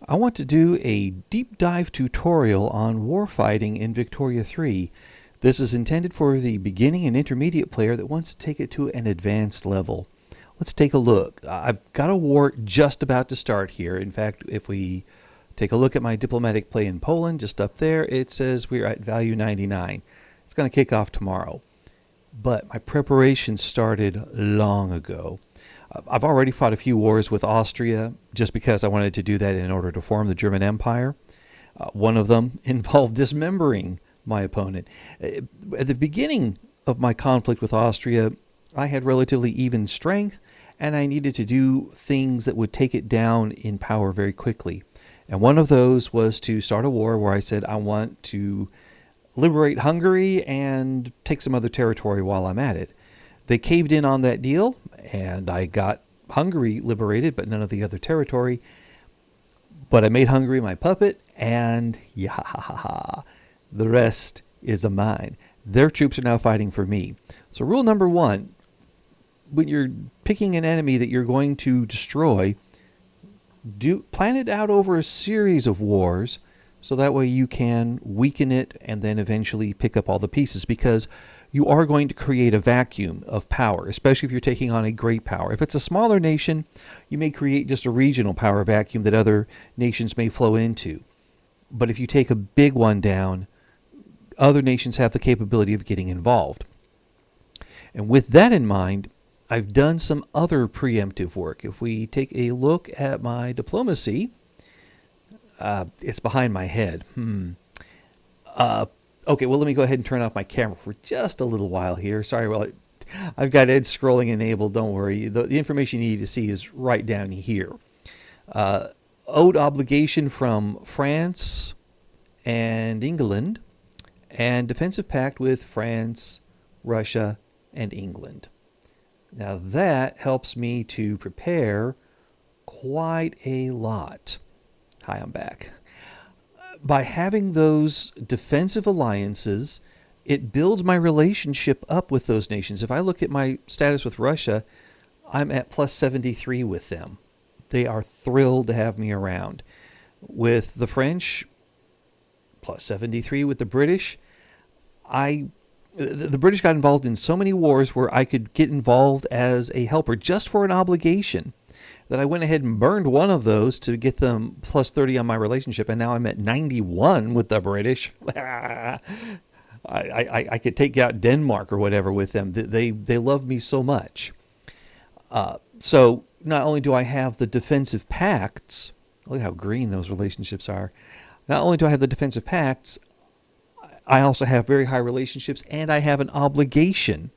I want to do a deep dive tutorial on warfighting in Victoria 3. This is intended for the beginning and intermediate player that wants to take it to an advanced level. Let's take a look. I've got a war just about to start here. In fact, if we take a look at my diplomatic play in Poland, just up there, it says we're at value 99. It's going to kick off tomorrow. But my preparation started long ago. I've already fought a few wars with Austria just because I wanted to do that in order to form the German Empire. One of them involved dismembering my opponent. At the beginning of my conflict with Austria, I had relatively even strength, and I needed to do things that would take it down in power very quickly. And one of those was to start a war where I said I want to liberate Hungary and take some other territory while I'm at it. They caved in on that deal, and I got Hungary liberated, but none of the other territory. But I made Hungary my puppet, and the rest is a mine. Their troops are now fighting for me. So rule number one, when you're picking an enemy that you're going to destroy, plan it out over a series of wars, so that way you can weaken it and then eventually pick up all the pieces, because you are going to create a vacuum of power, especially if you're taking on a great power. If it's a smaller nation, you may create just a regional power vacuum that other nations may flow into. But if you take a big one down, other nations have the capability of getting involved. And with that in mind, I've done some other preemptive work. If we take a look at my diplomacy, it's behind my head. Okay, well, let me go ahead and turn off my camera for just a little while here. Sorry, well, I've got Ed scrolling enabled. Don't worry. The information you need to see is right down here. Owed obligation from France and England, and defensive pact with France, Russia, and England. Now that helps me to prepare quite a lot. Hi, I'm back. By having those defensive alliances, it builds my relationship up with those nations. If I look at my status with Russia, I'm at plus 73 with them. They are thrilled to have me around. With the French, plus 73 with the British. The British got involved in so many wars where I could get involved as a helper just for an obligation, that I went ahead and burned one of those to get them plus 30 on my relationship, and now I'm at 91 with the British. I could take out Denmark or whatever with them. They love me so much. So not only do I have the defensive pacts, look how green those relationships are. Not only do I have the defensive pacts, I also have very high relationships, and I have an obligation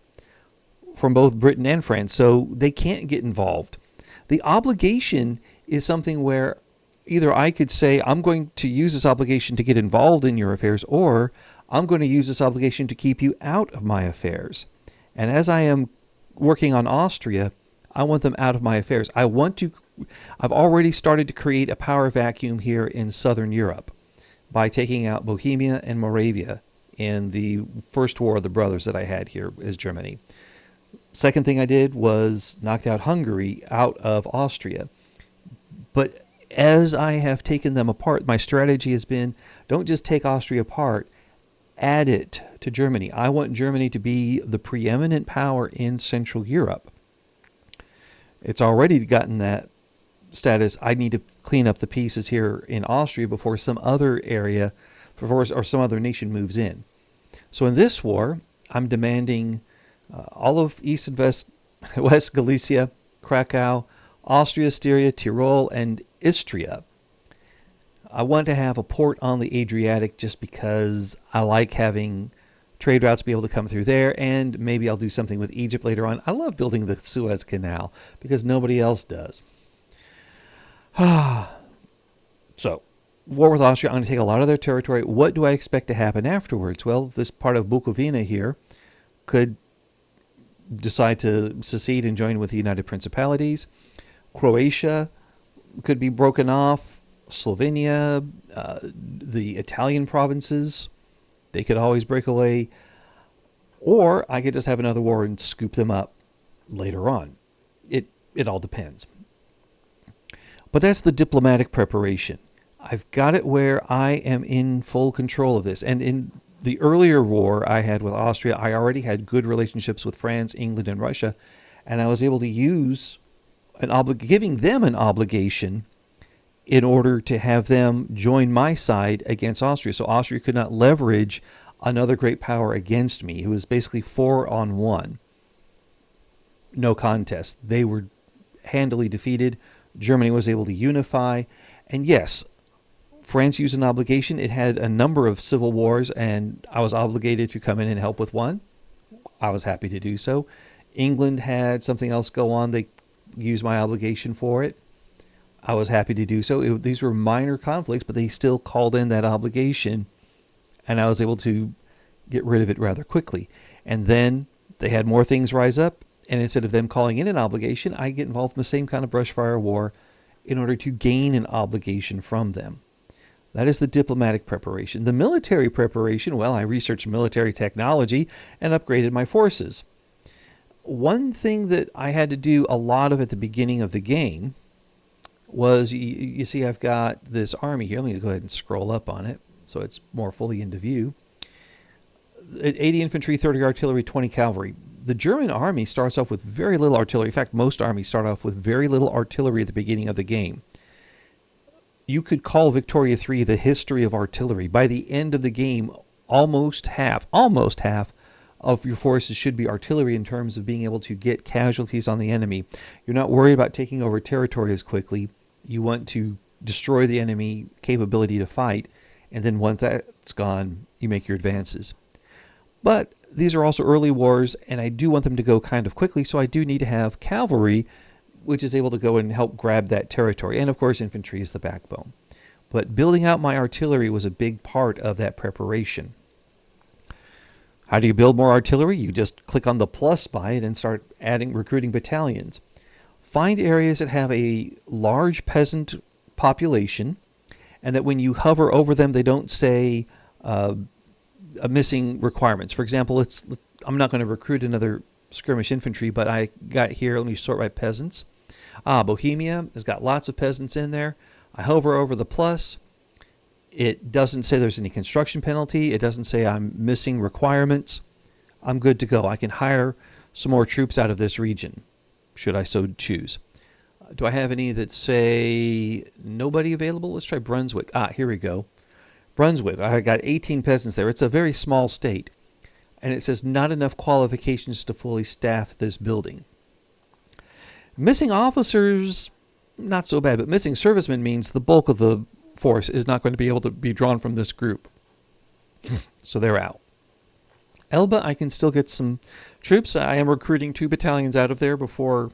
from both Britain and France, so they can't get involved. The obligation is something where either I could say, I'm going to use this obligation to get involved in your affairs, or I'm going to use this obligation to keep you out of my affairs. And as I am working on Austria, I want them out of my affairs. I've already started to create a power vacuum here in Southern Europe by taking out Bohemia and Moravia in the first war of the brothers that I had here as Germany. Second thing I did was knocked out Hungary out of Austria. But as I have taken them apart, my strategy has been, don't just take Austria apart, add it to Germany. I want Germany to be the preeminent power in Central Europe. It's already gotten that status. I need to clean up the pieces here in Austria before some other area or some other nation moves in. So in this war, I'm demanding all of East and West Galicia, Krakow, Austria, Styria, Tyrol, and Istria. I want to have a port on the Adriatic just because I like having trade routes be able to come through there, and maybe I'll do something with Egypt later on. I love building the Suez Canal because nobody else does. So, war with Austria, I'm going to take a lot of their territory. What do I expect to happen afterwards? Well, this part of Bukovina here could decide to secede and join with the United Principalities. Croatia could be broken off. Slovenia, the Italian provinces, they could always break away. Or I could just have another war and scoop them up later on. It all depends. But that's the diplomatic preparation. I've got it where I am in full control of this. And in the earlier war I had with Austria, I already had good relationships with France, England, and Russia, and I was able to use giving them an obligation in order to have them join my side against Austria. So Austria could not leverage another great power against me. It was basically 4-on-1. No contest. They were handily defeated. Germany was able to unify. And yes, France used an obligation. It had a number of civil wars, and I was obligated to come in and help with one. I was happy to do so. England had something else go on. They used my obligation for it. I was happy to do so. These were minor conflicts, but they still called in that obligation, and I was able to get rid of it rather quickly. And then they had more things rise up, and instead of them calling in an obligation, I get involved in the same kind of brushfire war in order to gain an obligation from them. That is the diplomatic preparation. The military preparation, well, I researched military technology and upgraded my forces. One thing that I had to do a lot of at the beginning of the game was, you see I've got this army here. Let me go ahead and scroll up on it so it's more fully into view. 80 infantry, 30 artillery, 20 cavalry. The German army starts off with very little artillery. In fact, most armies start off with very little artillery at the beginning of the game. You could call Victoria 3 the history of artillery. By the end of the game, almost half of your forces should be artillery in terms of being able to get casualties on the enemy. You're not worried about taking over territory as quickly. You want to destroy the enemy capability to fight, and then once that's gone, you make your advances. But these are also early wars, and I do want them to go kind of quickly, so I do need to have cavalry, which is able to go and help grab that territory. And of course, infantry is the backbone. But building out my artillery was a big part of that preparation. How do you build more artillery? You just click on the plus by it and start recruiting battalions. Find areas that have a large peasant population, and that when you hover over them, they don't say missing requirements. For example, I'm not going to recruit another skirmish infantry, but I got here, let me sort by peasants. Bohemia has got lots of peasants in there. I hover over the plus. It doesn't say there's any construction penalty. It doesn't say I'm missing requirements. I'm good to go. I can hire some more troops out of this region, should I so choose. Do I have any that say nobody available? Let's try Brunswick. Here we go. Brunswick. I got 18 peasants there. It's a very small state. And it says not enough qualifications to fully staff this building. Missing officers, not so bad, but missing servicemen means the bulk of the force is not going to be able to be drawn from this group. So they're out. Elba, I can still get some troops. I am recruiting 2 battalions out of there before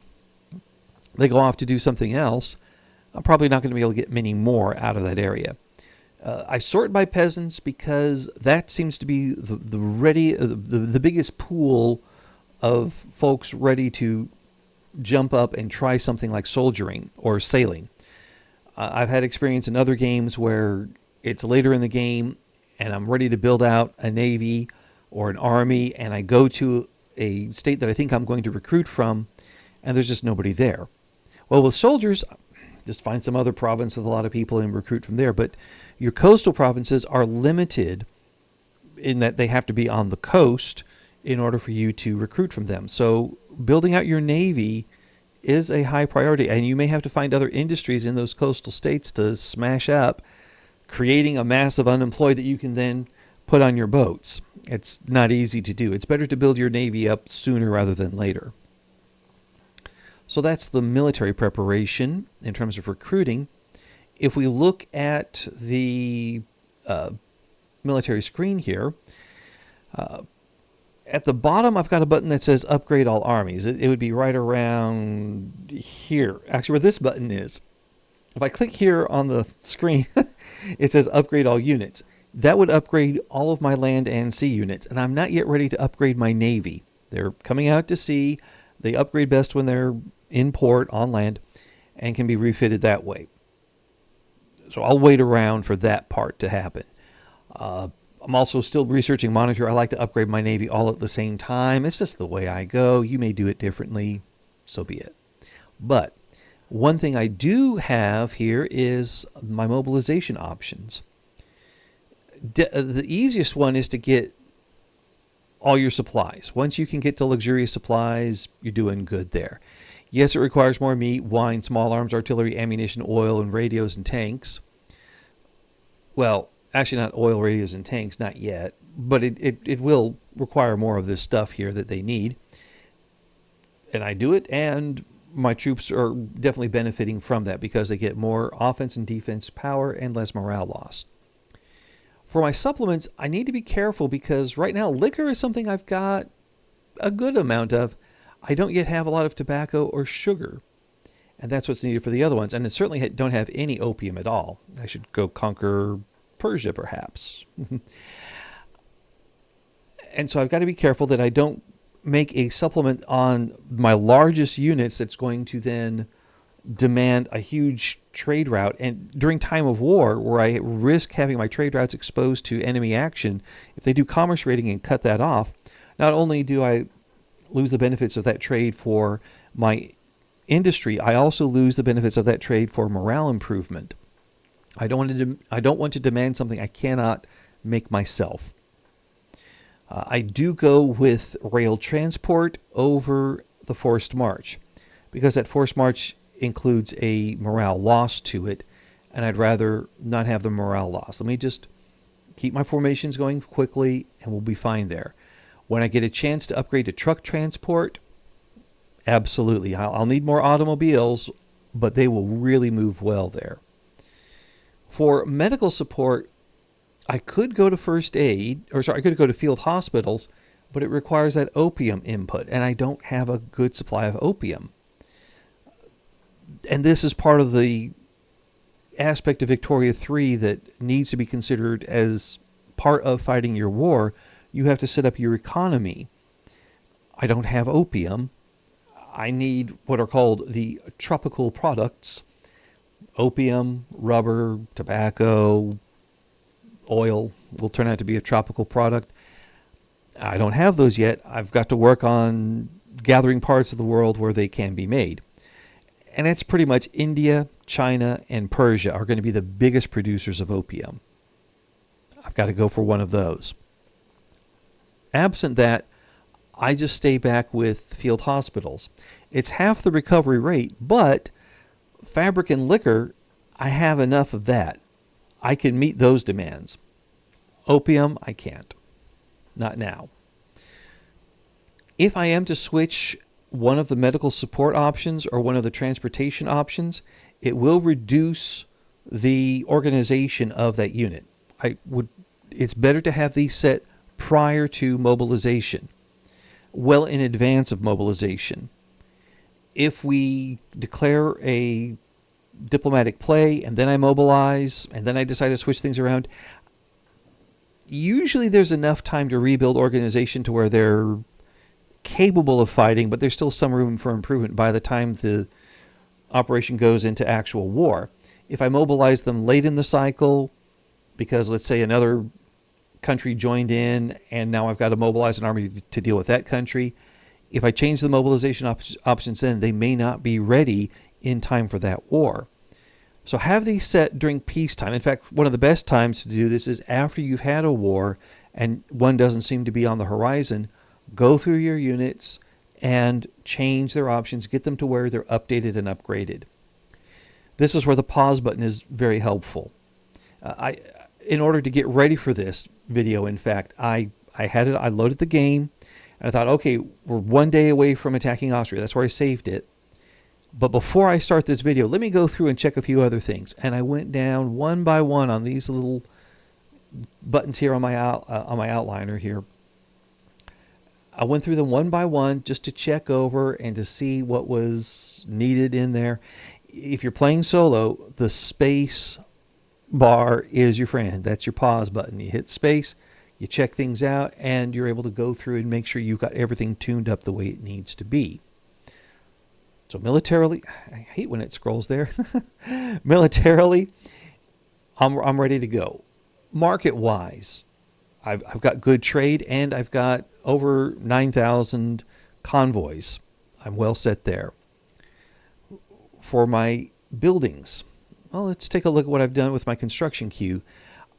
they go off to do something else. I'm probably not going to be able to get many more out of that area. I sort by peasants because that seems to be the biggest pool of folks ready to jump up and try something like soldiering or sailing. I've had experience in other games where it's later in the game and I'm ready to build out a navy or an army, and I go to a state that I think I'm going to recruit from, and there's just nobody there. Well, with soldiers, just find some other province with a lot of people and recruit from there. But your coastal provinces are limited in that they have to be on the coast in order for you to recruit from them. So building out your navy is a high priority, and you may have to find other industries in those coastal states to smash up, creating a mass of unemployed that you can then put on your boats. It's not easy to do. It's better to build your navy up sooner rather than later. So that's the military preparation in terms of recruiting. If we look at the military screen here, at the bottom I've got a button that says upgrade all armies. It would be right around here, actually where this button is. If I click here on the screen, it says upgrade all units. That would upgrade all of my land and sea units, and I'm not yet ready to upgrade my navy. They're coming out to sea. They upgrade best when they're in port on land and can be refitted that way. So I'll wait around for that part to happen. I'm also still researching monitor. I like to upgrade my navy all at the same time. It's just the way I go. You may do it differently, so be it. But One thing I do have here is my mobilization options. The easiest one is to get all your supplies. Once you can get to luxurious supplies, you're doing good there. Yes, it requires more meat, wine, small arms, artillery, ammunition, oil, and radios and tanks. Well, actually not oil, radios, and tanks, not yet. But it will require more of this stuff here that they need. And I do it, and my troops are definitely benefiting from that because they get more offense and defense power and less morale loss. For my supplements, I need to be careful because right now liquor is something I've got a good amount of. I don't yet have a lot of tobacco or sugar. And that's what's needed for the other ones. And I certainly don't have any opium at all. I should go conquer Persia, perhaps. And so I've got to be careful that I don't make a supplement on my largest units that's going to then demand a huge trade route. And during time of war, where I risk having my trade routes exposed to enemy action, if they do commerce raiding and cut that off, not only do I lose the benefits of that trade for my industry, I also lose the benefits of that trade for morale improvement. I don't want to demand something I cannot make myself. I do go with rail transport over the forced march because that forced march includes a morale loss to it, and I'd rather not have the morale loss. Let me just keep my formations going quickly, and we'll be fine there. When I get a chance to upgrade to truck transport, absolutely. I'll need more automobiles, but they will really move well there. For medical support, I could go to I could go to field hospitals, but it requires that opium input, and I don't have a good supply of opium. And this is part of the aspect of Victoria 3 that needs to be considered as part of fighting your war. You have to set up your economy. I don't have opium. I need what are called the tropical products: opium, rubber, tobacco, oil will turn out to be a tropical product. I don't have those yet. I've got to work on gathering parts of the world where they can be made. And it's pretty much India, China, and Persia are going to be the biggest producers of opium. I've got to go for one of those. Absent that, I just stay back with field hospitals. It's half the recovery rate, but fabric and liquor, I have enough of that. I can meet those demands. Opium, I can't. Not now. If I am to switch one of the medical support options or one of the transportation options, it will reduce the organization of that unit. It's better to have these set prior to mobilization, well in advance of mobilization. If we declare a diplomatic play and then I mobilize and then I decide to switch things around, usually there's enough time to rebuild organization to where they're capable of fighting, but there's still some room for improvement by the time the operation goes into actual war. If I mobilize them late in the cycle, because let's say another country joined in and now I've got to mobilize an army to deal with that country, if I change the mobilization options then, they may not be ready in time for that war. So have these set during peacetime. In fact, one of the best times to do this is after you've had a war and one doesn't seem to be on the horizon. Go through your units and change their options, get them to where they're updated and upgraded. This is where the pause button is very helpful. In order to get ready for this video, in fact, I loaded the game, and I thought, okay, we're 1 day away from attacking Austria. That's where I saved it. But before I start this video, let me go through and check a few other things. And I went down one by one on these little buttons here on my outliner here. I went through them one by one just to check over and to see what was needed in there. If you're playing solo, the space bar is your friend. That's your pause button. You hit space, you check things out, and you're able to go through and make sure you've got everything tuned up the way it needs to be. So militarily, I hate when it scrolls there. Militarily, I'm ready to go. Market-wise, I've got good trade, and I've got over 9,000 convoys. I'm well set there. for my buildings. Well, let's take a look at what I've done with my construction queue.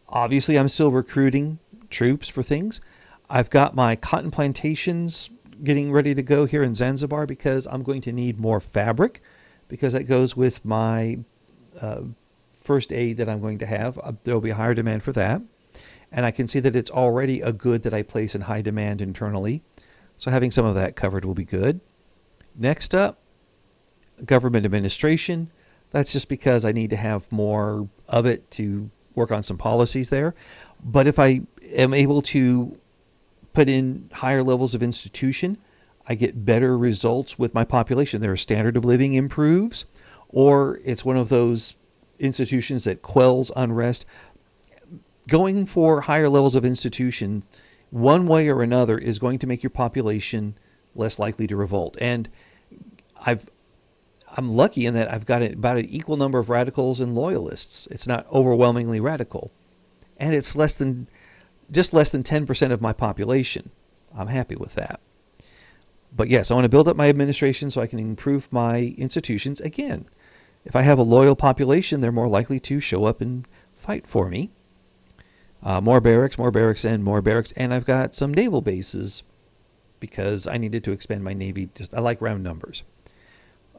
Obviously, I'm still recruiting troops for things. I've got my cotton plantations getting ready to go here in Zanzibar because I'm going to need more fabric, because that goes with my first aid that I'm going to have. There will be a higher demand for that. And I can see that it's already a good that I place in high demand internally. So having some of that covered will be good. Next up, government administration. That's just because I need to have more of it to work on some policies there. But if I am able to put in higher levels of institution, I get better results with my population. Their standard of living improves, or it's one of those institutions that quells unrest. Going for higher levels of institution, one way or another, is going to make your population less likely to revolt. And I'm lucky in that I've got about an equal number of radicals and loyalists. It's not overwhelmingly radical, and it's just less than 10% of my population. I'm happy with that. But yes, I want to build up my administration so I can improve my institutions. Again, if I have a loyal population, they're more likely to show up and fight for me. More barracks, and more barracks. And I've got some naval bases because I needed to expand my Navy. I like round numbers.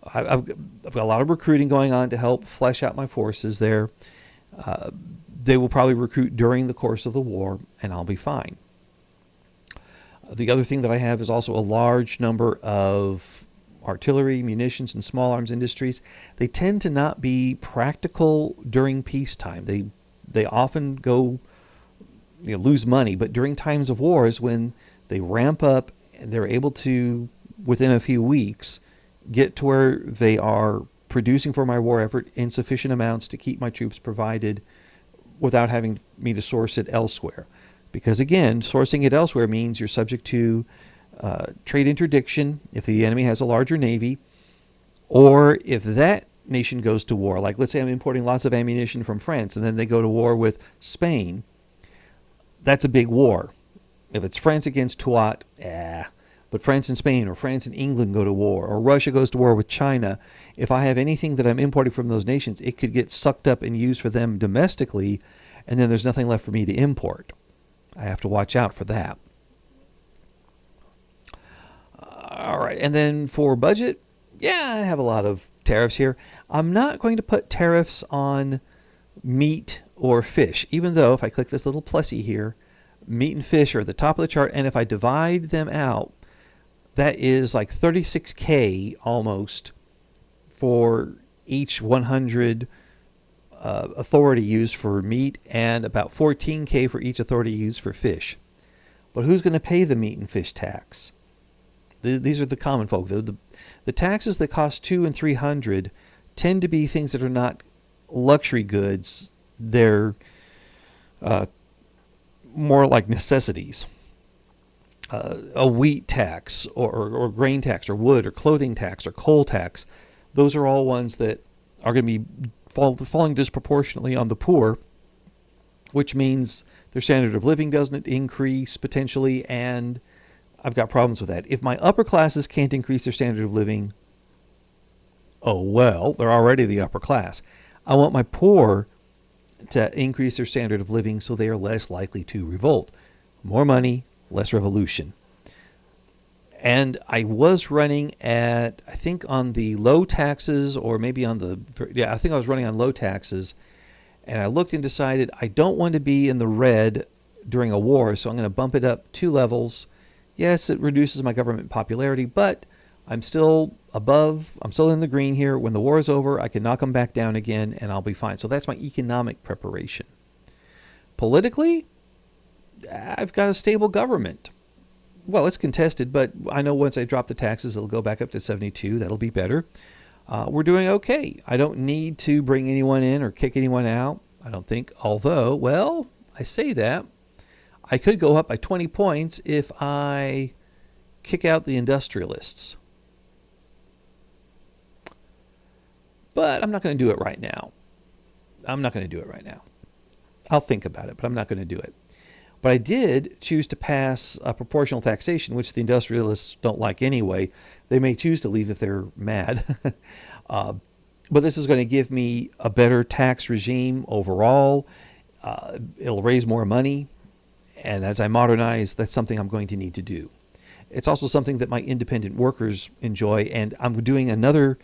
I've got a lot of recruiting going on to help flesh out my forces there. They will probably recruit during the course of the war, and I'll be fine. The other thing that I have is also a large number of artillery, munitions, and small arms industries. They tend to not be practical during peacetime. They often go lose money, but during times of war is when they ramp up and they're able to, within a few weeks, get to where they are producing for my war effort in sufficient amounts to keep my troops provided without having me to source it elsewhere. Because again, sourcing it elsewhere means you're subject to trade interdiction if the enemy has a larger navy, or if that nation goes to war. Like, let's say I'm importing lots of ammunition from France and then they go to war with Spain. That's a big war. If it's France against Tuat, but France and Spain, or France and England go to war, or Russia goes to war with China, if I have anything that I'm importing from those nations, it could get sucked up and used for them domestically, and then there's nothing left for me to import. I have to watch out for that. All right, and then for budget, I have a lot of tariffs here. I'm not going to put tariffs on meat or fish, even though if I click this little plussy here, meat and fish are at the top of the chart, and if I divide them out, that is like 36K almost for each 100 authority used for meat, and about 14K for each authority used for fish. But who's going to pay the meat and fish tax? These are the common folk. The taxes that cost 200 and 300 tend to be things that are not luxury goods. They're more like necessities. A wheat tax or grain tax or wood or clothing tax or coal tax. Those are all ones that are going to be falling disproportionately on the poor, which means their standard of living doesn't increase potentially, and I've got problems with that. If my upper classes can't increase their standard of living, oh well, they're already the upper class. I want my poor to increase their standard of living so they are less likely to revolt. More money, less revolution. And I was running at, I think on the low taxes, or maybe on the, I think I was running on low taxes, and I looked and decided I don't want to be in the red during a war, so I'm going to bump it up 2 levels. Yes, it reduces my government popularity, but I'm still above, I'm still in the green here. When the war is over, I can knock them back down again, and I'll be fine. So that's my economic preparation. Politically, I've got a stable government. Well, it's contested, but I know once I drop the taxes, it'll go back up to 72. That'll be better. We're doing okay. I don't need to bring anyone in or kick anyone out, I don't think. Although, well, I say that. I could go up by 20 points if I kick out the industrialists. But I'm not going to do it right now. I'll think about it, but I'm not going to do it. But I did choose to pass a proportional taxation, which the industrialists don't like anyway. They may choose to leave if they're mad. but this is going to give me a better tax regime overall. It'll raise more money. And as I modernize, that's something I'm going to need to do. It's also something that my independent workers enjoy. And I'm doing another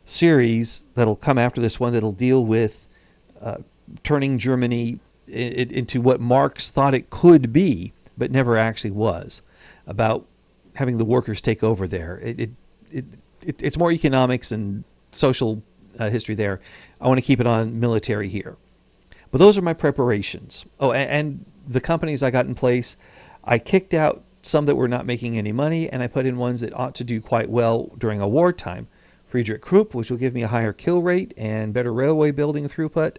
series that'll come after this one that'll deal with turning Germany into what Marx thought it could be, but never actually was, about having the workers take over there. It's more economics and social history there. I want to keep it on military here. But those are my preparations. Oh, and the companies I got in place, I kicked out some that were not making any money, and I put in ones that ought to do quite well during a wartime. Friedrich Krupp, which will give me a higher kill rate and better railway building throughput,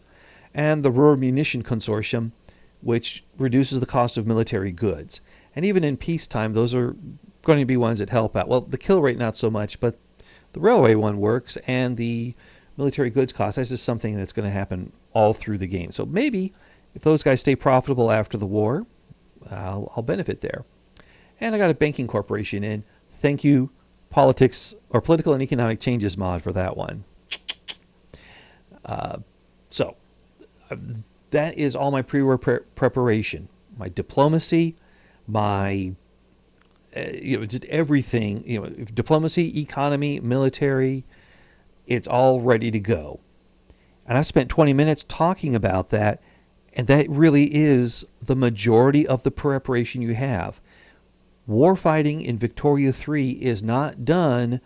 and the Ruhr Munition Consortium, which reduces the cost of military goods. And even in peacetime, those are going to be ones that help out. Well, the kill rate not so much, but the railway one works, and the military goods cost, that's just something that's going to happen all through the game. So maybe if those guys stay profitable after the war, I'll benefit there. And I got a banking corporation in. Thank you, politics or political and economic changes mod, for that one. So that is all my pre-war preparation. My diplomacy, my just everything. Diplomacy, economy, military. It's all ready to go. And I spent 20 minutes talking about that, and that really is the majority of the preparation you have. Warfighting in Victoria 3 is not done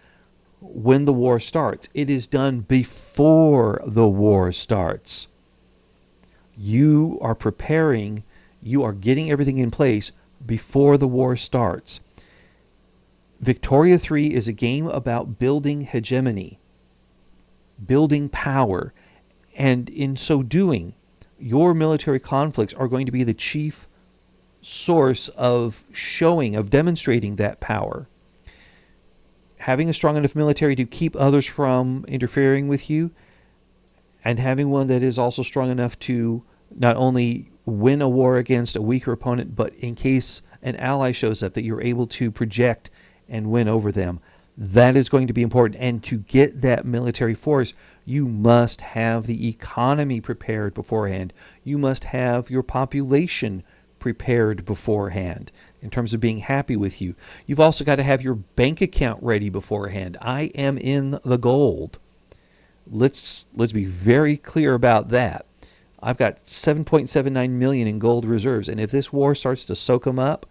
when the war starts. It is done before the war starts. You are preparing, you are getting everything in place before the war starts. Victoria 3 is a game about building hegemony, building power, and in so doing, your military conflicts are going to be the chief source of demonstrating that power. Having a strong enough military to keep others from interfering with you, and having one that is also strong enough to not only win a war against a weaker opponent, but in case an ally shows up, that you're able to project and win over them. That is going to be important. And to get that military force, you must have the economy prepared beforehand. You must have your population prepared beforehand in terms of being happy with you. You've also got to have your bank account ready beforehand. I am in the gold. Let's be very clear about that. I've got 7.79 million in gold reserves, and if this war starts to soak them up,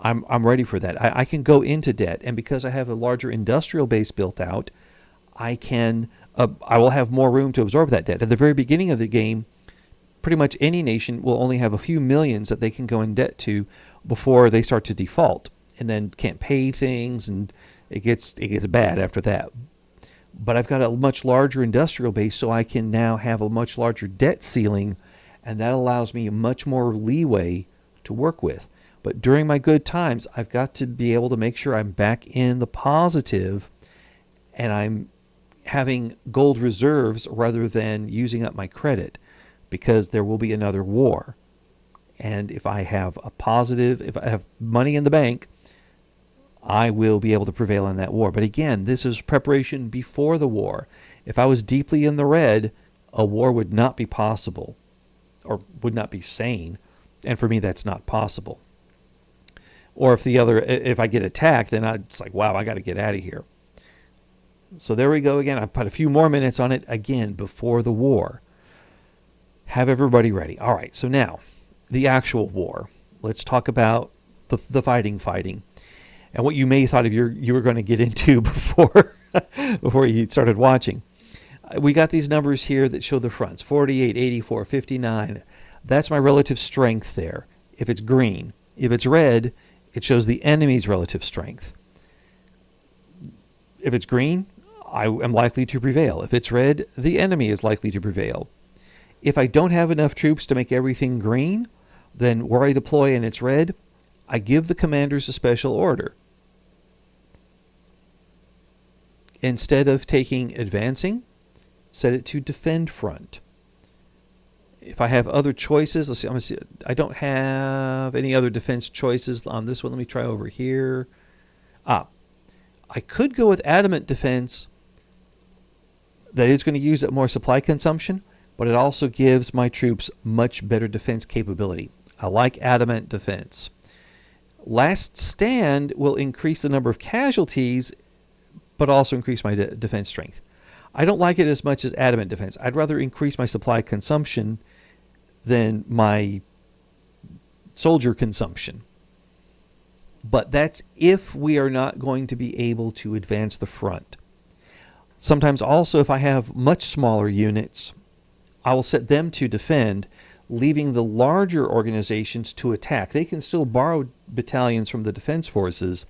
I'm ready for that. I can go into debt, and because I have a larger industrial base built out, I will have more room to absorb that debt. At the very beginning of the game, pretty much any nation will only have a few millions that they can go in debt to before they start to default, and then can't pay things, and it gets bad after that. But I've got a much larger industrial base, so I can now have a much larger debt ceiling, and that allows me much more leeway to work with. But during my good times, I've got to be able to make sure I'm back in the positive, and I'm having gold reserves rather than using up my credit, because there will be another war. And if I have if I have money in the bank, I will be able to prevail in that war. But again, this is preparation before the war. If I was deeply in the red, a war would not be possible, or would not be sane. And for me, that's not possible. Or if I get attacked, then it's like, wow, I got to get out of here. So there we go again. I put a few more minutes on it again before the war. Have everybody ready. All right, so now the actual war. Let's talk about the fighting. And what you may have thought you were going to get into before you started watching. We got these numbers here that show the fronts, 48, 84, 59. That's my relative strength there, if it's green. If it's red, it shows the enemy's relative strength. If it's green, I am likely to prevail. If it's red, the enemy is likely to prevail. If I don't have enough troops to make everything green, then where I deploy and it's red, I give the commanders a special order. Instead of taking advancing, set it to defend front. If I have other choices, let's see, I don't have any other defense choices on this one. Let me try over here. I could go with adamant defense That is going to use up more supply consumption, but it also gives my troops much better defense capability. I like adamant defense. Last stand will increase the number of casualties, but also increase my defense strength. I don't like it as much as adamant defense. I'd rather increase my supply consumption than my soldier consumption. But that's if we are not going to be able to advance the front. Sometimes also, if I have much smaller units, I will set them to defend, leaving the larger organizations to attack. They can still borrow battalions from the defense forces,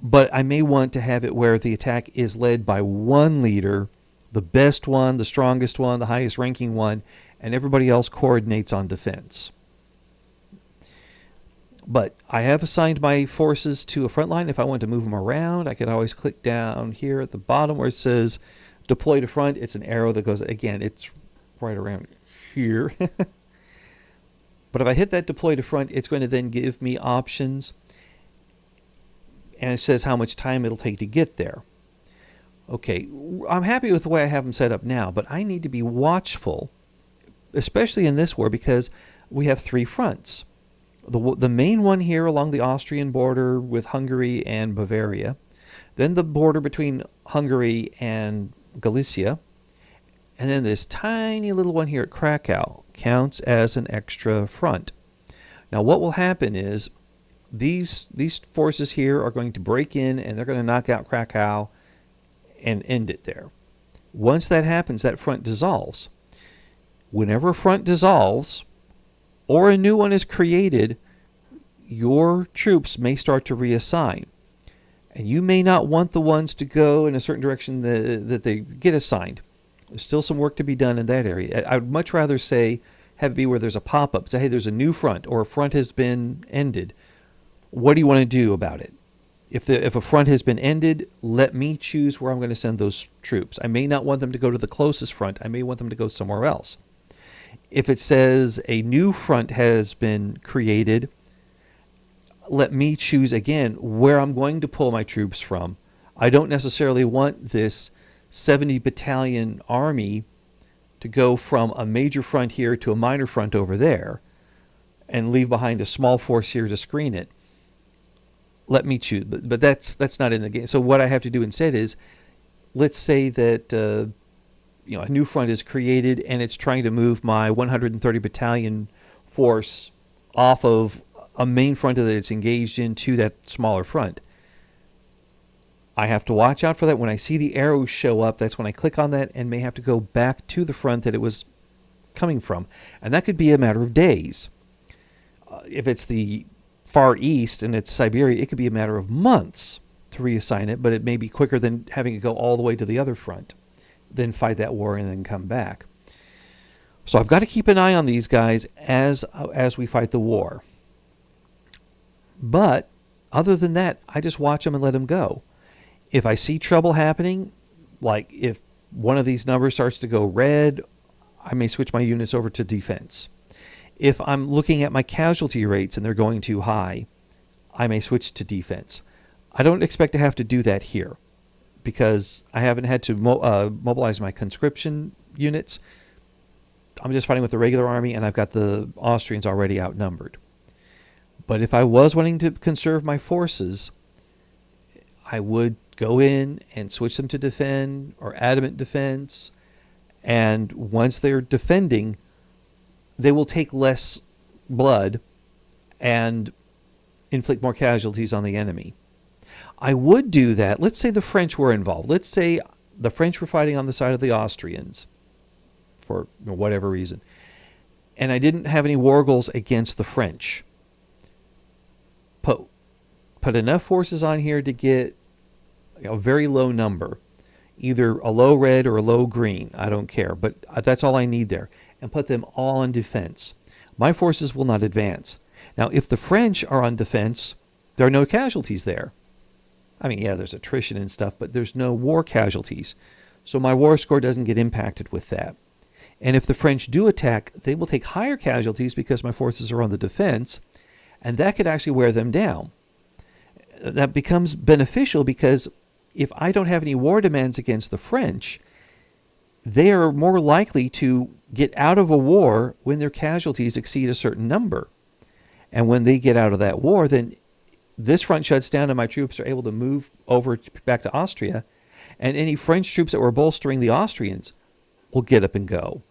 but I may want to have it where the attack is led by one leader, the best one, the strongest one, the highest ranking one, and everybody else coordinates on defense. But I have assigned my forces to a front line. If I want to move them around, I can always click down here at the bottom where it says deploy to front. It's an arrow that goes, again, it's right around here. But if I hit that deploy to front, it's going to then give me options. And it says how much time it'll take to get there. Okay, I'm happy with the way I have them set up now, but I need to be watchful, especially in this war, because we have three fronts. The main one here along the Austrian border with Hungary and Bavaria, then the border between Hungary and Galicia, and then this tiny little one here at Krakow counts as an extra front. Now what will happen is these forces here are going to break in and they're going to knock out Krakow and end it there. Once that happens, that front dissolves. Whenever a front dissolves, or a new one is created, your troops may start to reassign. And you may not want the ones to go in a certain direction that they get assigned. There's still some work to be done in that area. I would much rather say, have it be where there's a pop-up. Say, hey, there's a new front, or a front has been ended. What do you want to do about it? If a front has been ended, let me choose where I'm going to send those troops. I may not want them to go to the closest front. I may want them to go somewhere else. If it says a new front has been created, let me choose again where I'm going to pull my troops from. I don't necessarily want this 70 battalion army to go from a major front here to a minor front over there and leave behind a small force here to screen it. Let me choose, but that's not in the game. So what I have to do instead is, let's say that a new front is created and it's trying to move my 130 battalion force off of a main front that it's engaged in to that smaller front. I have to watch out for that. When I see the arrows show up, that's when I click on that and may have to go back to the front that it was coming from. And that could be a matter of days. If it's the Far East and it's Siberia, it could be a matter of months to reassign it, but it may be quicker than having it go all the way to the other front, then fight that war and then come back. So I've got to keep an eye on these guys as we fight the war. But other than that, I just watch them and let them go. If I see trouble happening, like if one of these numbers starts to go red, I may switch my units over to defense. If I'm looking at my casualty rates and they're going too high, I may switch to defense. I don't expect to have to do that here because I haven't had to mobilize my conscription units. I'm just fighting with the regular army and I've got the Austrians already outnumbered. But if I was wanting to conserve my forces, I would go in and switch them to defend or adamant defense. And once they're defending, they will take less blood and inflict more casualties on the enemy. I would do that. Let's say the French were involved. Let's say the French were fighting on the side of the Austrians for whatever reason. And I didn't have any war goals against the French. Put enough forces on here to get a very low number. Either a low red or a low green. I don't care. But that's all I need there. And put them all on defense. My forces will not advance. Now, if the French are on defense, there are no casualties there. I mean, yeah, there's attrition and stuff, but there's no war casualties. So my war score doesn't get impacted with that. And if the French do attack, they will take higher casualties because my forces are on the defense, and that could actually wear them down. That becomes beneficial because if I don't have any war demands against the French, they are more likely to get out of a war when their casualties exceed a certain number. And when they get out of that war, then this front shuts down and my troops are able to move over back to Austria. And any French troops that were bolstering the Austrians will get up and go.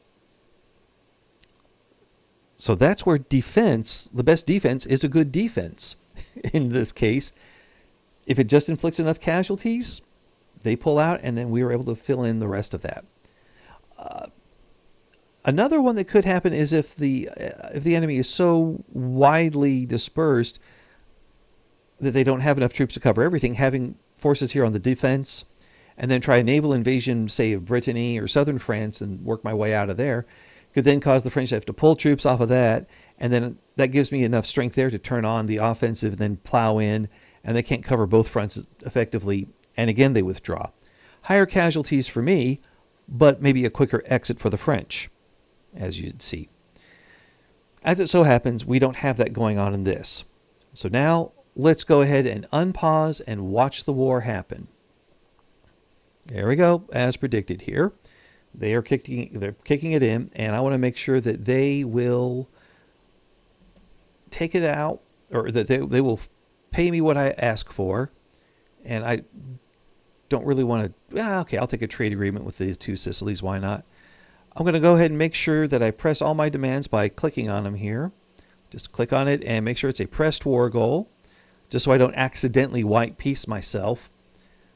So that's where defense, the best defense, is a good defense. In this case, if it just inflicts enough casualties, they pull out, and then we were able to fill in the rest of that. Another one that could happen is if the enemy is so widely dispersed that they don't have enough troops to cover everything, having forces here on the defense, and then try a naval invasion, say, of Brittany or southern France and work my way out of there, could then cause the French to have to pull troops off of that, and then that gives me enough strength there to turn on the offensive and then plow in, and they can't cover both fronts effectively, and again they withdraw. Higher casualties for me, but maybe a quicker exit for the French, as you'd see. As it so happens, we don't have that going on in this. So now let's go ahead and unpause and watch the war happen. There we go, as predicted here. They're kicking it in, and I want to make sure that they will take it out, or that they will pay me what I ask for. And I don't really want to, okay, I'll take a trade agreement with the two Sicilies, why not? I'm going to go ahead and make sure that I press all my demands by clicking on them here. Just click on it and make sure it's a pressed war goal, just so I don't accidentally white piece myself.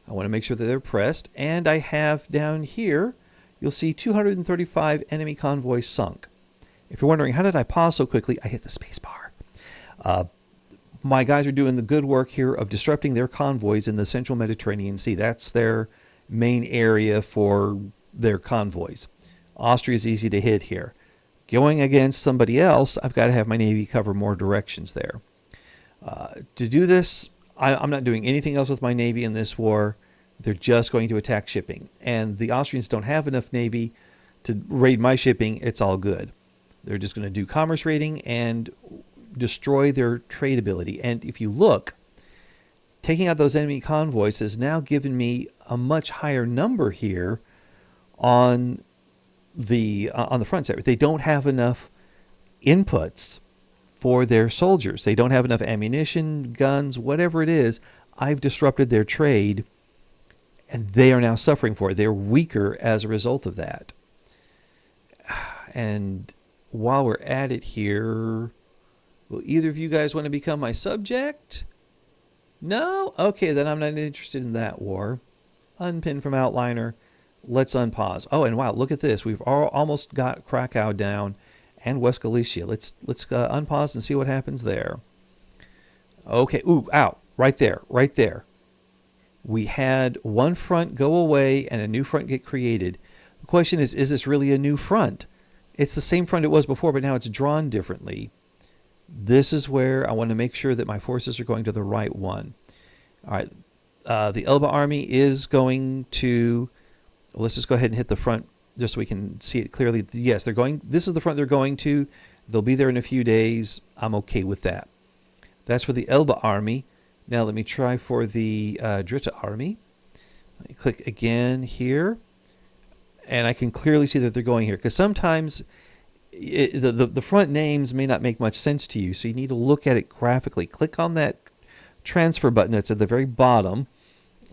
I want to make sure that they're pressed. And I have down here, you'll see 235 enemy convoys sunk. If you're wondering, how did I pause so quickly? I hit the space bar. My guys are doing the good work here of disrupting their convoys in the central Mediterranean Sea. That's their main area for their convoys. Austria is easy to hit here. Going against somebody else, I've got to have my Navy cover more directions there. To do this, I'm not doing anything else with my Navy in this war. They're just going to attack shipping. And the Austrians don't have enough Navy to raid my shipping. It's all good. They're just going to do commerce raiding and destroy their trade ability. And if you look, taking out those enemy convoys has now given me a much higher number here on the front side. They don't have enough inputs for their soldiers. They don't have enough ammunition, guns, whatever it is. I've disrupted their trade, and they are now suffering for it. They're weaker as a result of that. And while we're at it here, will either of you guys want to become my subject? No? Okay, then I'm not interested in that war. Unpin from outliner. Let's unpause. Oh, and wow, look at this. We've almost got Krakow down and West Galicia. Let's unpause and see what happens there. Okay, ooh, out. Right there, right there. We had one front go away and a new front get created. The question is this really a new front? It's the same front it was before, but now it's drawn differently. This is where I want to make sure that my forces are going to the right one. All right, the Elba army is going to... Let's just go ahead and hit the front just so we can see it clearly. Yes, they're going. This is the front they're going to. They'll be there in a few days. I'm okay with that. That's for the Elba army. Now let me try for the Dritte army. Let me click again here. And I can clearly see that they're going here. Because sometimes the front names may not make much sense to you. So you need to look at it graphically. Click on that transfer button that's at the very bottom.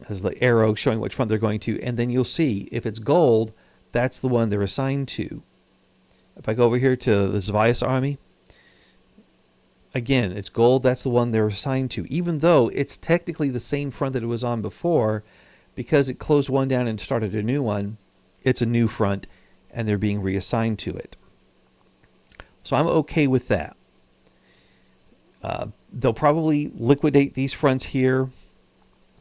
As the arrow showing which front they're going to, and then you'll see if it's gold, that's the one they're assigned to. If I go over here to the Zvias army, again, it's gold, that's the one they're assigned to, even though it's technically the same front that it was on before, because it closed one down and started a new one. It's a new front, and they're being reassigned to it. So I'm okay with that. They'll probably liquidate these fronts here.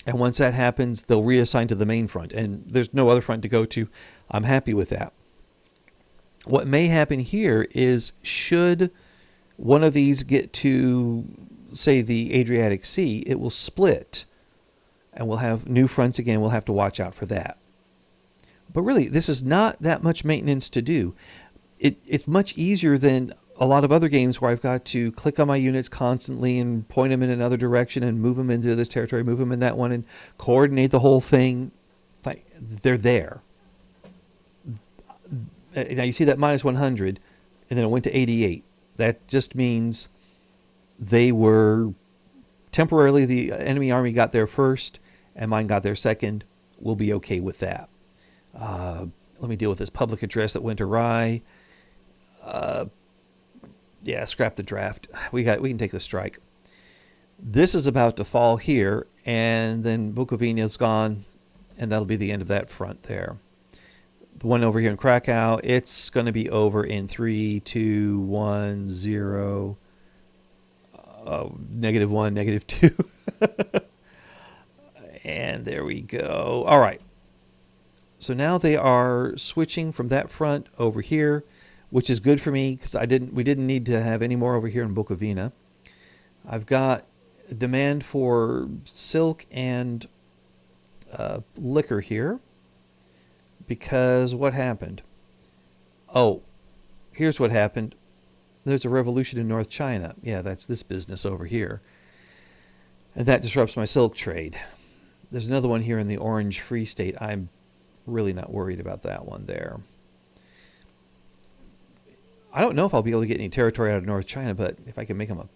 And once that happens, they'll reassign to the main front. And there's no other front to go to. I'm happy with that. What may happen here is, should one of these get to, say, the Adriatic Sea, it will split. And we'll have new fronts again. We'll have to watch out for that. But really, this is not that much maintenance to do. It's much easier than a lot of other games where I've got to click on my units constantly and point them in another direction and move them into this territory, move them in that one, and coordinate the whole thing. Like, they're there. Now you see that minus 100, and then it went to 88. That just means they were temporarily, the enemy army got there first, and mine got there second. We'll be okay with that. Let me deal with this public address that went awry. Yeah, scrap the draft. We can take the strike. This is about to fall here, and then Bukovina's gone, and that'll be the end of that front there. The one over here in Krakow, it's going to be over in 3, 2, 1, 0, -1, -2. And there we go. All right. So now they are switching from that front over here, which is good for me because we didn't need to have any more over here in Bukovina. I've got a demand for silk and liquor here because what happened? Oh, here's what happened. There's a revolution in North China. Yeah, that's this business over here. And that disrupts my silk trade. There's another one here in the Orange Free State. I'm really not worried about that one there. I don't know if I'll be able to get any territory out of North China, but if I can make them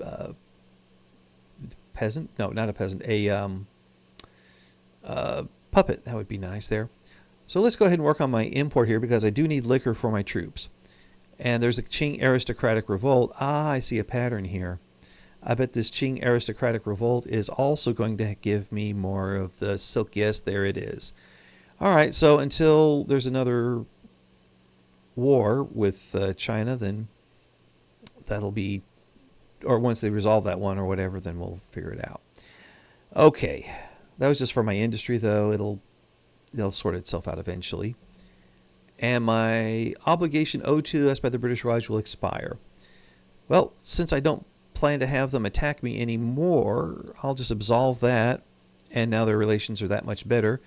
a peasant, no, not a peasant, a puppet, that would be nice there. So let's go ahead and work on my import here because I do need liquor for my troops. And there's a Qing aristocratic revolt. I see a pattern here. I bet this Qing aristocratic revolt is also going to give me more of the silk. Yes, there it is. All right, so until there's another war with China, then that'll be, or once they resolve that one or whatever, then we'll figure it out. Okay, that was just for my industry, though. It'll sort itself out eventually. And my obligation owed to us by the British Raj will expire. Well, since I don't plan to have them attack me anymore, I'll just absolve that, and now their relations are that much better.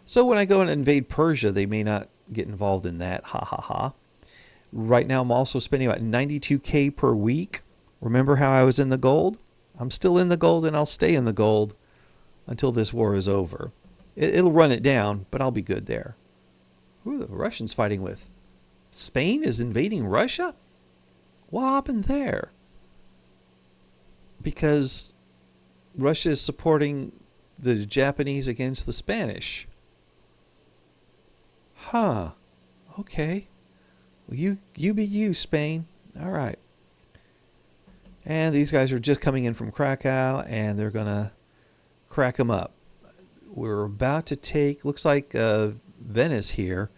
So when I go and invade Persia, they may not get involved in that. Ha ha ha. Right now, I'm also spending about 92K per week. Remember how I was in the gold? I'm still in the gold, and I'll stay in the gold until this war is over. It'll run it down, but I'll be good there. Who are the Russians fighting with? Spain is invading Russia? What happened there? Because Russia is supporting the Japanese against the Spanish. Huh. Okay. Well, you be you, Spain. All right. And these guys are just coming in from Krakow, and they're going to crack them up. We're about to take, looks like Venice here.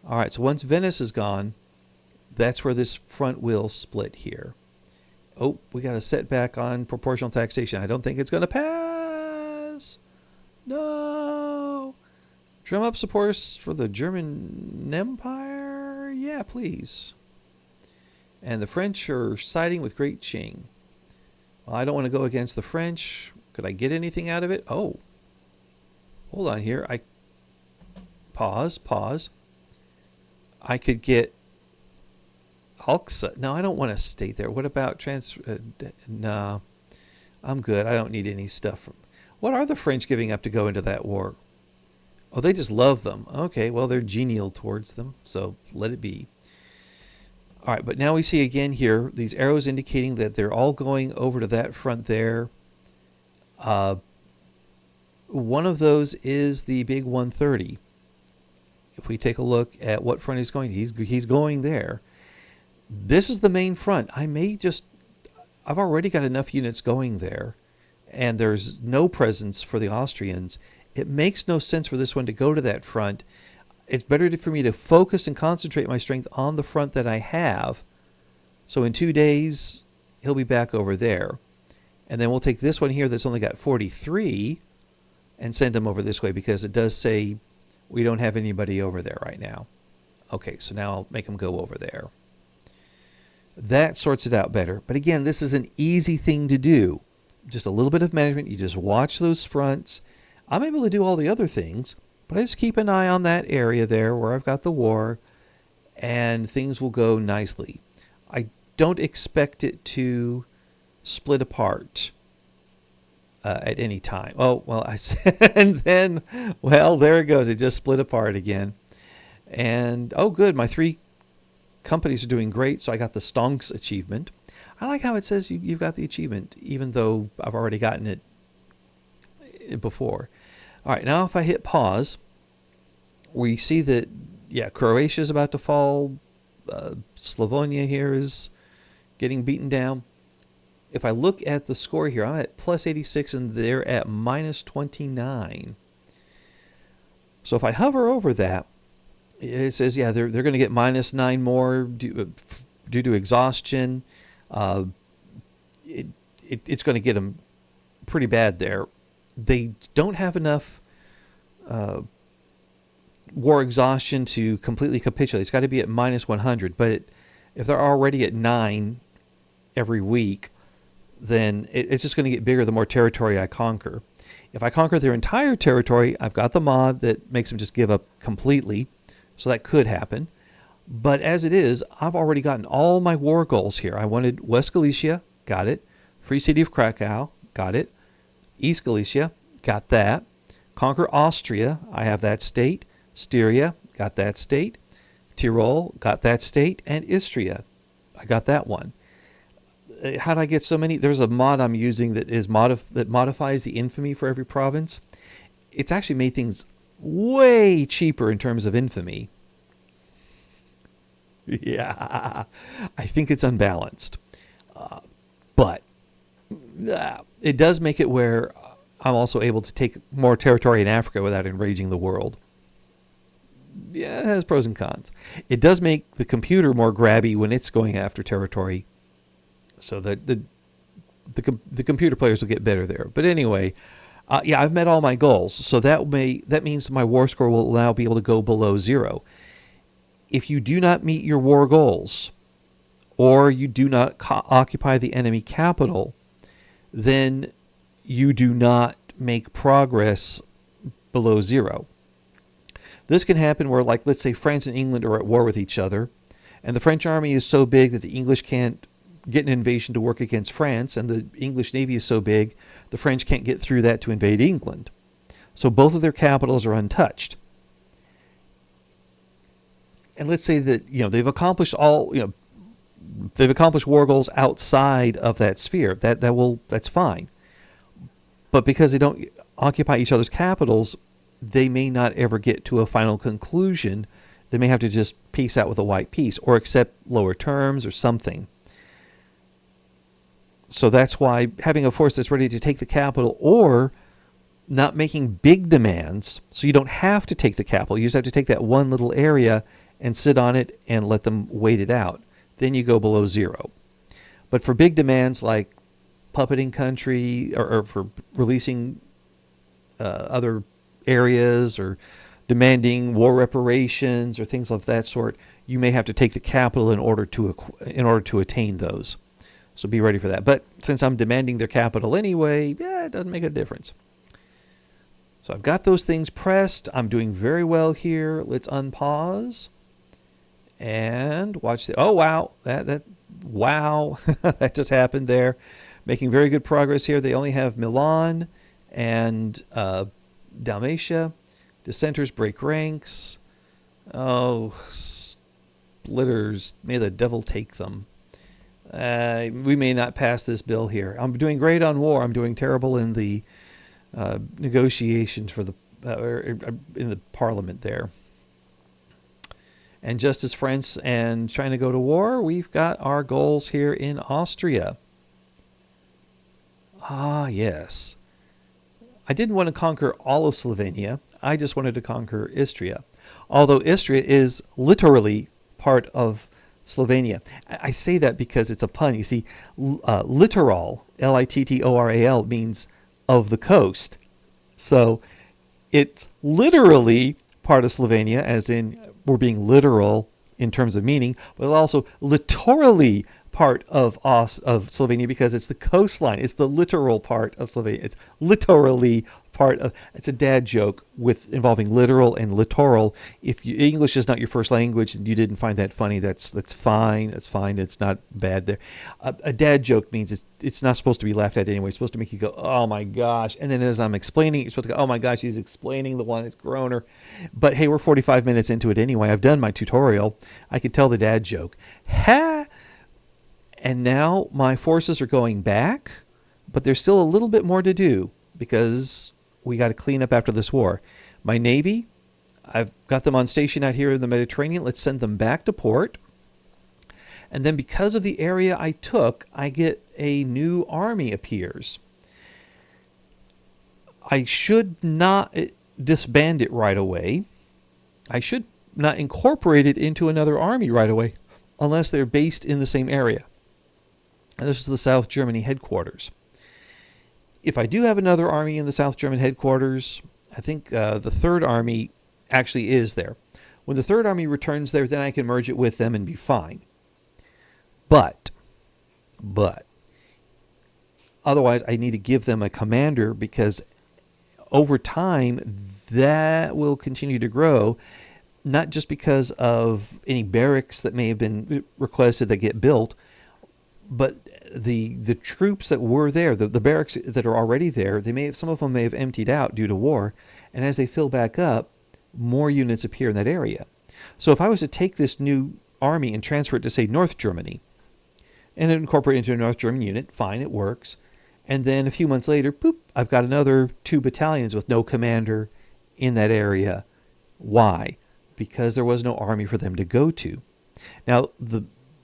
All right, so once Venice is gone, that's where this front will split here. Oh, we got a setback on proportional taxation. I don't think it's going to pass. No. Drum up support for the German Empire? Yeah, please. And the French are siding with Great Qing. Well, I don't want to go against the French. Could I get anything out of it? Oh. Hold on here. Pause. I could get Alxa. No, I don't want to stay there. What about no, I'm good. I don't need any stuff. What are the French giving up to go into that war? Oh, they just love them. Okay, well, they're genial towards them, so let it be. All right, but now we see again here, these arrows indicating that they're all going over to that front there. One of those is the big 130. If we take a look at what front he's going, he's going there. This is the main front. I've already got enough units going there, and there's no presence for the Austrians. It makes no sense for this one to go to that front. It's better for me to focus and concentrate my strength on the front that I have. So in 2 days, he'll be back over there. And then we'll take this one here that's only got 43 and send him over this way because it does say we don't have anybody over there right now. Okay, so now I'll make him go over there. That sorts it out better. But again, this is an easy thing to do. Just a little bit of management. You just watch those fronts. I'm able to do all the other things, but I just keep an eye on that area there where I've got the war, and things will go nicely. I don't expect it to split apart at any time. Oh, well, I said, and then, well, there it goes. It just split apart again. And, oh, good, my 3 companies are doing great, so I got the Stonks achievement. I like how it says you've got the achievement, even though I've already gotten it before. All right, now if I hit pause, we see that, yeah, Croatia is about to fall. Slavonia here is getting beaten down. If I look at the score here, I'm at plus 86 and they're at minus 29. So if I hover over that, it says, yeah, they're going to get minus 9 more due to exhaustion. It's going to get them pretty bad there. They don't have enough war exhaustion to completely capitulate. It's got to be at minus 100. But if they're already at 9 every week, then it's just going to get bigger the more territory I conquer. If I conquer their entire territory, I've got the mod that makes them just give up completely. So that could happen. But as it is, I've already gotten all my war goals here. I wanted West Galicia, got it. Free City of Krakow, got it. East Galicia, got that. Conquer Austria, I have that state. Styria, got that state. Tyrol, got that state. And Istria, I got that one. How did I get so many? There's a mod I'm using that is that modifies the infamy for every province. It's actually made things way cheaper in terms of infamy. Yeah, I think it's unbalanced. But it does make it where I'm also able to take more territory in Africa without enraging the world. Yeah, it has pros and cons. It does make the computer more grabby when it's going after territory, so that the computer players will get better there. But anyway, yeah, I've met all my goals, so that means my war score will now be able to go below 0. If you do not meet your war goals, or you do not occupy the enemy capital, then you do not make progress below 0. This can happen where, like, let's say France and England are at war with each other, and the French army is so big that the English can't get an invasion to work against France, and the English navy is so big the French can't get through that to invade England. So both of their capitals are untouched. And let's say that, they've accomplished they've accomplished war goals outside of that sphere. That's fine. But because they don't occupy each other's capitals, they may not ever get to a final conclusion. They may have to just peace out with a white peace or accept lower terms or something. So that's why having a force that's ready to take the capital, or not making big demands, so you don't have to take the capital. You just have to take that one little area and sit on it and let them wait it out. Then you go below 0. But for big demands like puppeting country, or for releasing other areas, or demanding war reparations or things of that sort, you may have to take the capital in order to attain those. So be ready for that. But since I'm demanding their capital anyway, it doesn't make a difference. So I've got those things pressed. I'm doing very well here. Let's unpause and watch the. Oh wow, wow, that just happened there. Making very good progress here. They only have Milan and Dalmatia. Dissenters break ranks. Oh, splitters, may the devil take them. We may not pass this bill here. I'm doing great on war. I'm doing terrible in the negotiations for in the parliament there. And just as France and trying to go to war, we've got our goals here in Austria. Ah, yes. I didn't want to conquer all of Slovenia. I just wanted to conquer Istria. Although Istria is literally part of Slovenia. I say that because it's a pun. You see, littoral, Littoral, means of the coast. So it's literally part of Slovenia, as in we're being literal in terms of meaning, but also littorally part of Slovenia because it's the coastline. It's the littoral part of Slovenia. It's literally part of. It's a dad joke with involving literal and littoral. If English is not your first language and you didn't find that funny, that's fine. That's fine. It's not bad there. A dad joke means it's not supposed to be laughed at anyway. It's supposed to make you go, oh my gosh. And then as I'm explaining, you're supposed to go, oh my gosh, he's explaining the one that's growner. But hey, we're 45 minutes into it anyway. I've done my tutorial. I could tell the dad joke. Ha! And now my forces are going back, but there's still a little bit more to do because we got to clean up after this war. My Navy, I've got them on station out here in the Mediterranean. Let's send them back to port. And then because of the area I took, I get a new army appears. I should not disband it right away. I should not incorporate it into another army right away unless they're based in the same area. And this is the South Germany headquarters. If I do have another army in the South German headquarters, I think the Third Army actually is there. When the Third Army returns there, then I can merge it with them and be fine. But, otherwise I need to give them a commander because over time that will continue to grow, not just because of any barracks that may have been requested that get built, but the troops that were there, the barracks that are already there, some of them may have emptied out due to war, and as they fill back up, more units appear in that area. So if I was to take this new army and transfer it to, say, North Germany, and incorporate it into a North German unit, fine, it works. And then a few months later, boop, I've got another 2 battalions with no commander in that area. Why? Because there was no army for them to go to. Now,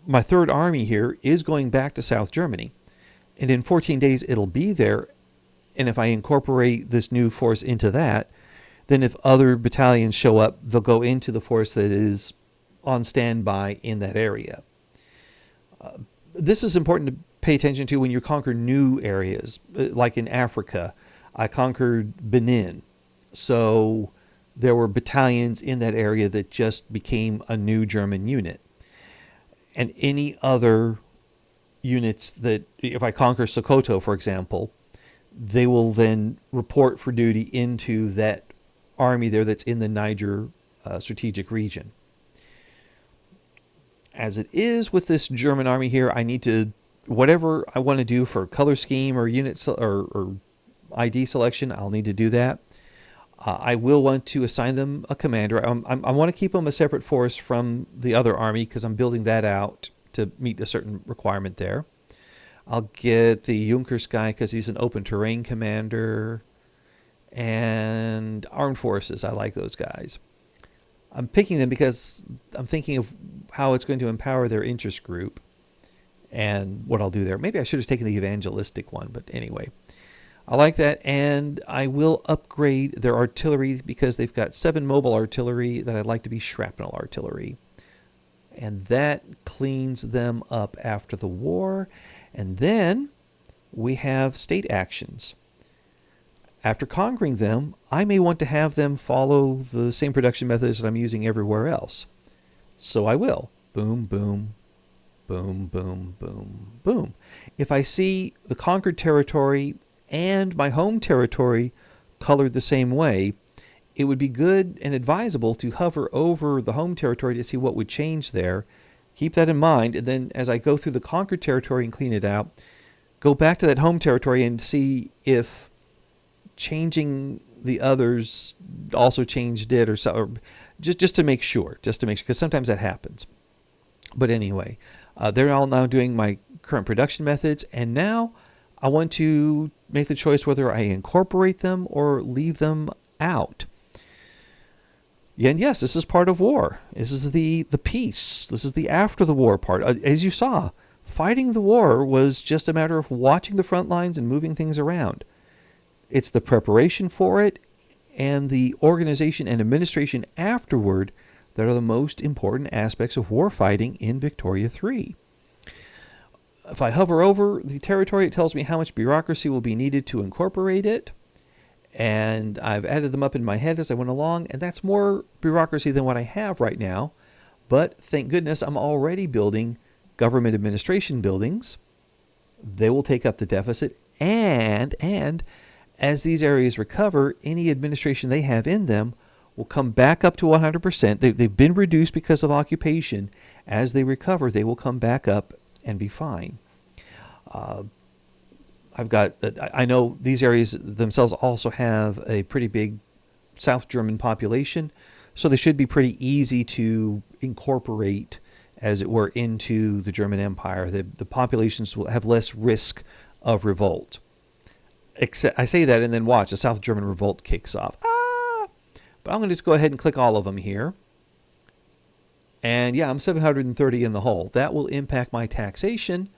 my Third Army here is going back to South Germany. And in 14 days, it'll be there. And if I incorporate this new force into that, then if other battalions show up, they'll go into the force that is on standby in that area. This is important to pay attention to when you conquer new areas. Like in Africa, I conquered Benin. So there were battalions in that area that just became a new German unit. And any other units that, if I conquer Sokoto, for example, they will then report for duty into that army there that's in the Niger strategic region. As it is with this German army here, I need to, whatever I want to do for color scheme or unit or ID selection, I'll need to do that. I will want to assign them a commander. I want to keep them a separate force from the other army because I'm building that out to meet a certain requirement there. I'll get the Junkers guy because he's an open terrain commander. And armed forces, I like those guys. I'm picking them because I'm thinking of how it's going to empower their interest group and what I'll do there. Maybe I should have taken the evangelistic one, but anyway. I like that, and I will upgrade their artillery because they've got 7 mobile artillery that I'd like to be shrapnel artillery. And that cleans them up after the war. And then we have state actions. After conquering them, I may want to have them follow the same production methods that I'm using everywhere else. So I will. Boom, boom, boom, boom, boom, boom. If I see the conquered territory and my home territory colored the same way, it would be good and advisable to hover over the home territory to see what would change there. Keep that in mind, and then as I go through the conquered territory and clean it out, go back to that home territory and see if changing the others also changed it, or just to make sure, because sometimes that happens. But anyway, they're all now doing my current production methods, and now I want to make the choice whether I incorporate them or leave them out. Yeah, and yes, this is part of war. This is the peace. This is the after the war part. As you saw, fighting the war was just a matter of watching the front lines and moving things around. It's the preparation for it and the organization and administration afterward that are the most important aspects of war fighting in Victoria 3. If I hover over the territory, it tells me how much bureaucracy will be needed to incorporate it. And I've added them up in my head as I went along, and that's more bureaucracy than what I have right now. But thank goodness I'm already building government administration buildings. They will take up the deficit, and as these areas recover, any administration they have in them will come back up to 100%. They've been reduced because of occupation. As they recover, they will come back up and be fine. I know these areas themselves also have a pretty big South German population, so they should be pretty easy to incorporate, as it were, into the German Empire. The populations will have less risk of revolt. Except, I say that and then watch, the South German revolt kicks off. But I'm going to just go ahead and click all of them here. And yeah, I'm 730 in the hole. That will impact my taxation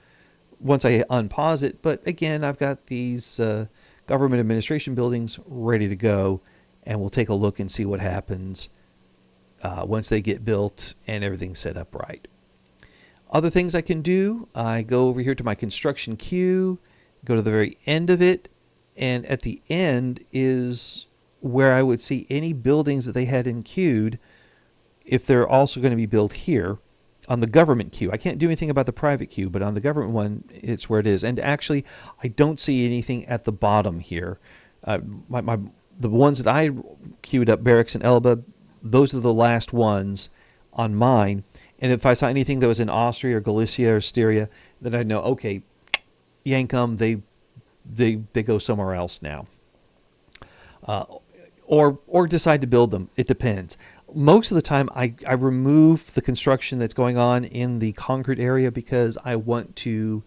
once I unpause it. But again, I've got these government administration buildings ready to go, and we'll take a look and see what happens once they get built and everything's set up right. Other things I can do, I go over here to my construction queue, go to the very end of it, and at the end is where I would see any buildings that they had in queued if they're also going to be built here on the government queue. I can't do anything about the private queue, but on the government one, it's where it is. And actually, I don't see anything at the bottom here. The ones that I queued up, Barracks and Elba, those are the last ones on mine. And if I saw anything that was in Austria or Galicia or Styria, then I'd know, okay, yank them, they go somewhere else now. Or decide to build them. It depends. Most of the time, I remove the construction that's going on in the conquered area because I want to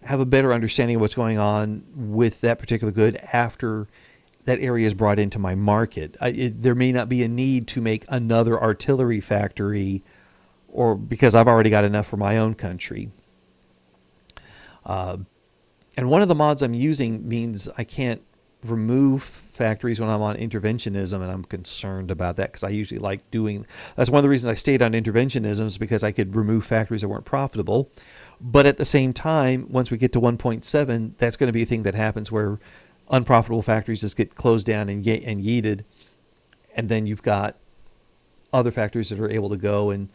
have a better understanding of what's going on with that particular good after that area is brought into my market. There may not be a need to make another artillery factory, or because I've already got enough for my own country. And one of the mods I'm using means I can't remove factories when I'm on interventionism, and I'm concerned about that because I usually like doing. That's one of the reasons I stayed on interventionism, is because I could remove factories that weren't profitable. But at the same time, once we get to 1.7, that's going to be a thing that happens where unprofitable factories just get closed down and yeeted, and then you've got other factories that are able to go and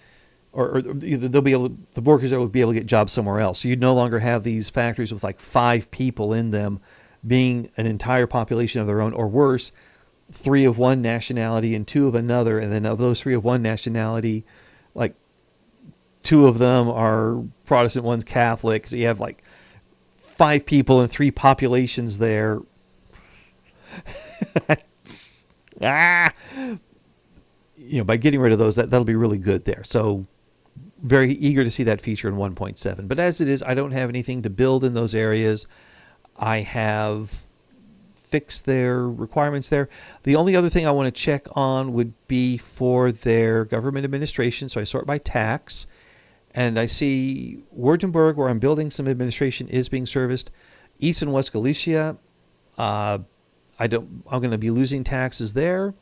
or they'll be able, the workers will be able to get jobs somewhere else. So you'd no longer have these factories with like 5 people in them being an entire population of their own, or worse, 3 of one nationality and 2 of another, and then of those 3 of one nationality, like 2 of them are Protestant, one's Catholic. So you have like 5 people and 3 populations there. By getting rid of those, that'll be really good there. So very eager to see that feature in 1.7. But as it is, I don't have anything to build in those areas. I have fixed their requirements there. The only other thing I want to check on would be for their government administration. So I sort by tax, and I see Württemberg, where I'm building some administration, is being serviced. East and West Galicia, I'm going to be losing taxes there.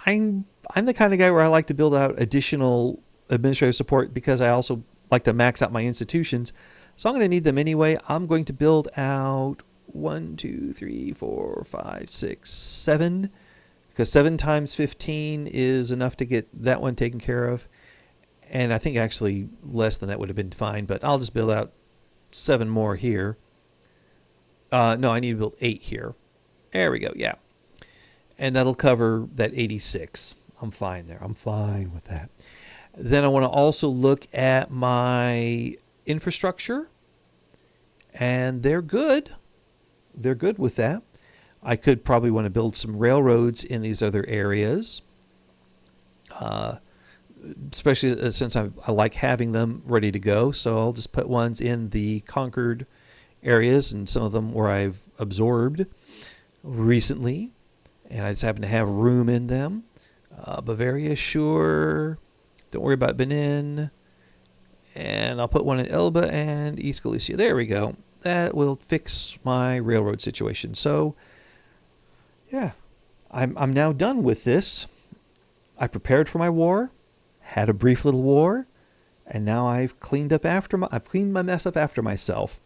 I'm the kind of guy where I like to build out additional administrative support because I also like to max out my institutions. So I'm going to need them anyway. I'm going to build out 1, 2, 3, 4, 5, 6, 7, because 7 times 15 is enough to get that one taken care of. And I think actually less than that would have been fine, but I'll just build out 7 more here. No, I need to build 8 here. There we go. Yeah. And that'll cover that 86. I'm fine there. I'm fine with that. Then I want to also look at my infrastructure, and they're good. They're good with that. I could probably want to build some railroads in these other areas, especially since I like having them ready to go. So I'll just put ones in the conquered areas and some of them where I've absorbed recently, and I just happen to have room in them. Bavaria, sure. Don't worry about Benin. And I'll put one in Elba and East Galicia. There we go. That will fix my railroad situation. So, yeah, I'm now done with this. I prepared for my war, had a brief little war, and now I've cleaned my mess up after myself.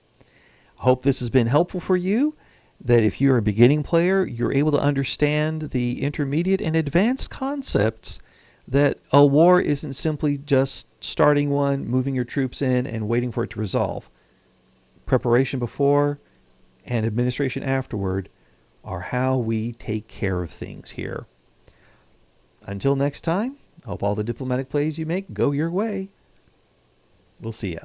I hope this has been helpful for you, that if you're a beginning player, you're able to understand the intermediate and advanced concepts, that a war isn't simply just starting one, moving your troops in, and waiting for it to resolve. Preparation before and administration afterward are how we take care of things here. Until next time, hope all the diplomatic plays you make go your way. We'll see ya.